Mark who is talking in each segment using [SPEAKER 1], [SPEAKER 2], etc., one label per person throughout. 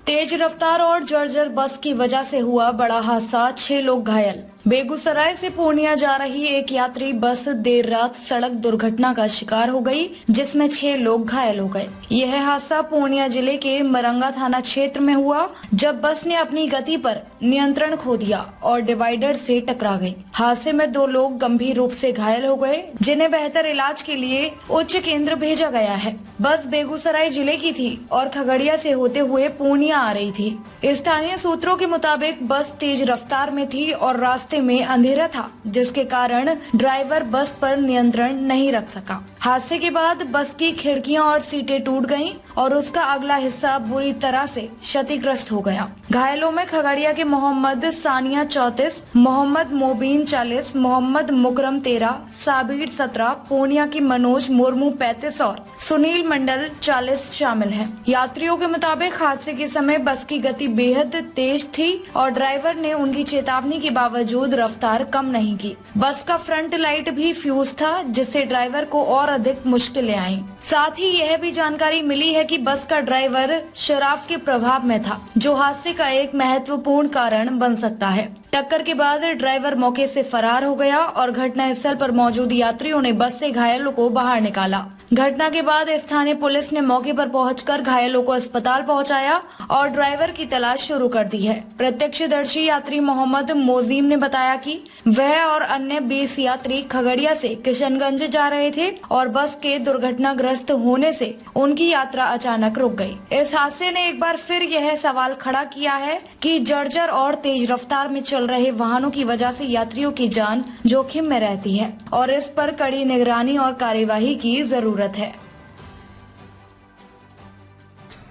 [SPEAKER 1] तेज रफ्तार और जर्जर बस की वजह से हुआ बड़ा हादसा, 6 लोग घायल। बेगूसराय से पूर्णिया जा रही एक यात्री बस देर रात सड़क दुर्घटना का शिकार हो गई, जिसमें 6 लोग घायल हो गए। यह हादसा पूर्णिया जिले के मरंगा थाना क्षेत्र में हुआ, जब बस ने अपनी गति पर नियंत्रण खो दिया और डिवाइडर से टकरा गई। हादसे में 2 लोग गंभीर रूप से घायल हो गए, जिन्हें बेहतर इलाज के लिए उच्च केंद्र भेजा गया है। बस बेगूसराय जिले की थी और खगड़िया से होते हुए पूर्णिया आ रही थी। स्थानीय सूत्रों के मुताबिक बस तेज रफ्तार में थी और रास्ते में अंधेरा था, जिसके कारण ड्राइवर बस पर नियंत्रण नहीं रख सका। हादसे के बाद बस की खिड़कियां और सीटें टूट गईं और उसका अगला हिस्सा बुरी तरह से क्षतिग्रस्त हो गया। घायलों में खगड़िया के मोहम्मद सानिया 34, मोहम्मद मोबीन 40, मोहम्मद मुकरम 13, साबिर 17, पूर्णिया की मनोज मुर्मू 35 और सुनील मंडल 40 शामिल हैं। यात्रियों के मुताबिक हादसे के समय बस की गति बेहद तेज थी और ड्राइवर ने उनकी चेतावनी के बावजूद रफ्तार कम नहीं की। बस का फ्रंट लाइट भी फ्यूज था, जिससे ड्राइवर को और अधिक मुश्किलें आईं। साथ ही यह भी जानकारी मिली है कि बस का ड्राइवर शराब के प्रभाव में था, जो हादसे का एक महत्वपूर्ण कारण बन सकता है। टक्कर के बाद ड्राइवर मौके से फरार हो गया और घटना स्थल पर मौजूद यात्रियों ने बस से घायलों को बाहर निकाला। घटना के बाद स्थानीय पुलिस ने मौके पर पहुंचकर घायलों को अस्पताल पहुंचाया और ड्राइवर की तलाश शुरू कर दी है। प्रत्यक्षदर्शी यात्री मोहम्मद मोजीम ने बताया कि वह और अन्य 20 यात्री खगड़िया से किशनगंज जा रहे थे और बस के दुर्घटनाग्रस्त होने से उनकी यात्रा अचानक रुक गई। इस हादसे ने एक बार फिर यह सवाल खड़ा किया है कि जर्जर और तेज रफ्तार में चल रहे वाहनों की वजह से यात्रियों की जान जोखिम में रहती है और इस पर कड़ी निगरानी और कार्यवाही की जरूरत है।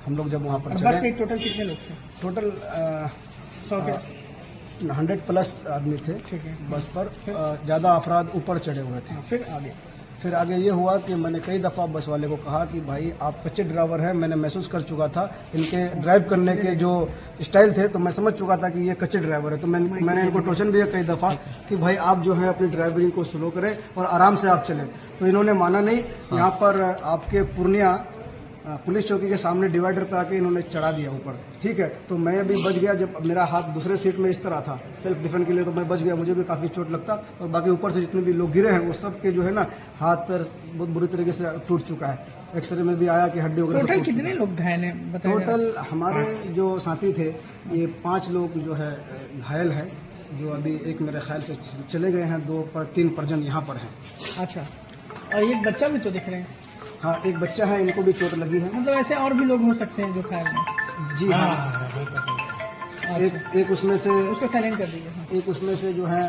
[SPEAKER 2] हम लोग जब वहाँ पर
[SPEAKER 3] बस में टोटल कितने लोग थे?
[SPEAKER 2] टोटल 100+ आदमी थे।
[SPEAKER 3] ठीक है।
[SPEAKER 2] बस पर ज़्यादा अफराद ऊपर चढ़े हुए थे। फिर आगे ये हुआ कि मैंने कई दफ़ा बस वाले को कहा कि भाई आप कच्चे ड्राइवर हैं, मैंने महसूस कर चुका था इनके ड्राइव करने के जो स्टाइल थे, तो मैं समझ चुका था कि ये कच्चे ड्राइवर है। तो मैंने इनको टोचन भी कई दफ़ा कि भाई आप जो है अपनी ड्राइवरिंग को स्लो करें और आराम से आप चलें, तो इन्होंने माना नहीं। यहाँ पर आपके पूर्णिया पुलिस चौकी के सामने डिवाइडर पे आके इन्होंने चढ़ा दिया ऊपर। ठीक है, तो मैं भी बच गया। जब मेरा हाथ दूसरे सीट में इस तरह था सेल्फ डिफेंस के लिए, तो मैं बच गया, मुझे भी काफ़ी चोट लगता। और बाकी ऊपर से जितने भी लोग गिरे हैं वो सब के जो है ना हाथ पैर बहुत बुरी तरीके से टूट चुका है। एक्सरे में भी आया कि हड्डी वगैरह।
[SPEAKER 3] टोटल कितने लोग घायल हैं?
[SPEAKER 2] टोटल हमारे जो साथी थे ये 5 लोग जो है घायल है, जो अभी एक मेरे ख्याल से चले गए हैं, 3 परिजन यहाँ पर हैं।
[SPEAKER 3] अच्छा, और एक बच्चा भी तो दिख रहे हैं?
[SPEAKER 2] हाँ, एक बच्चा है, इनको भी चोट लगी है।
[SPEAKER 3] मतलब ऐसे और भी लोग हो सकते हैं जो घायल हैं?
[SPEAKER 2] जी हाँ। एक उसमें से
[SPEAKER 3] उसको साइलेंट कर दीजिए।
[SPEAKER 2] एक उसमें से जो है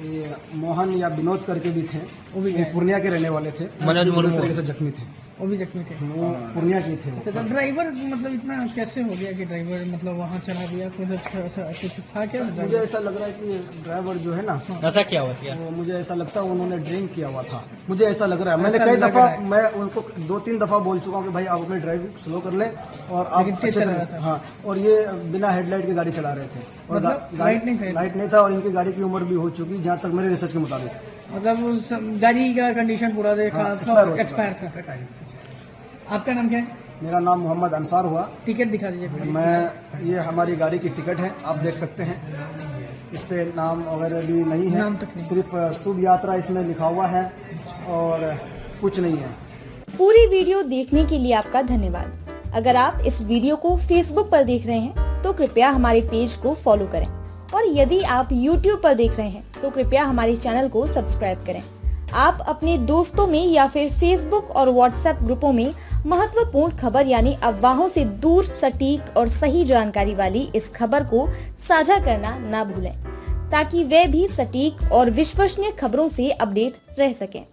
[SPEAKER 2] ये मोहन या विनोद करके भी थे,
[SPEAKER 3] वो भी
[SPEAKER 2] पूर्णिया के रहने वाले थे, पूरी तरीके से जख्मी थे।
[SPEAKER 3] वो भी जख्मी थे?
[SPEAKER 2] वो पूर्णिया के थे।
[SPEAKER 3] अच्छा, तो ड्राइवर मतलब इतना कैसे हो गया कि ड्राइवर मतलब वहाँ चला दिया? कुछ था क्या?
[SPEAKER 2] मुझे ऐसा लग रहा है कि ड्राइवर जो है ना,
[SPEAKER 4] नशा क्या हुआ था?
[SPEAKER 2] वो मुझे ऐसा लगता है उन्होंने ड्रिंक किया हुआ था, मुझे ऐसा लग रहा है। मैंने कई दफ़ा मैं उनको 2-3 दफ़ा बोल चुका हूँ कि भाई आप अपनी ड्राइविंग स्लो कर लें और आप अच्छे तरह से। हाँ, और ये बिना हेडलाइट की गाड़ी चला रहे थे और लाइट नहीं था और इनकी गाड़ी की उम्र भी हो चुकी, जहाँ तक मेरे रिसर्च के मुताबिक।
[SPEAKER 3] मतलब गाड़ी का कंडीशन पूरा देखा? एक्सपायर था। आपका नाम क्या है?
[SPEAKER 2] मेरा नाम मोहम्मद अंसार हुआ।
[SPEAKER 3] टिकट दिखा दीजिए।
[SPEAKER 2] ये हमारी गाड़ी की टिकट है, आप देख सकते हैं। इस पे नाम वगैरह भी नहीं है, सिर्फ शुभ यात्रा इसमें लिखा हुआ है और कुछ नहीं है।
[SPEAKER 5] पूरी वीडियो देखने के लिए आपका धन्यवाद। अगर आप इस वीडियो को फेसबुक पर देख रहे हैं तो कृपया हमारे पेज को फॉलो करें और यदि आप यूट्यूब पर देख रहे हैं तो कृपया हमारे चैनल को सब्सक्राइब करें। आप अपने दोस्तों में या फिर फेसबुक और व्हाट्सएप ग्रुपों में महत्वपूर्ण खबर यानी अफवाहों से दूर सटीक और सही जानकारी वाली इस खबर को साझा करना ना भूलें, ताकि वे भी सटीक और विश्वसनीय खबरों से अपडेट रह सकें।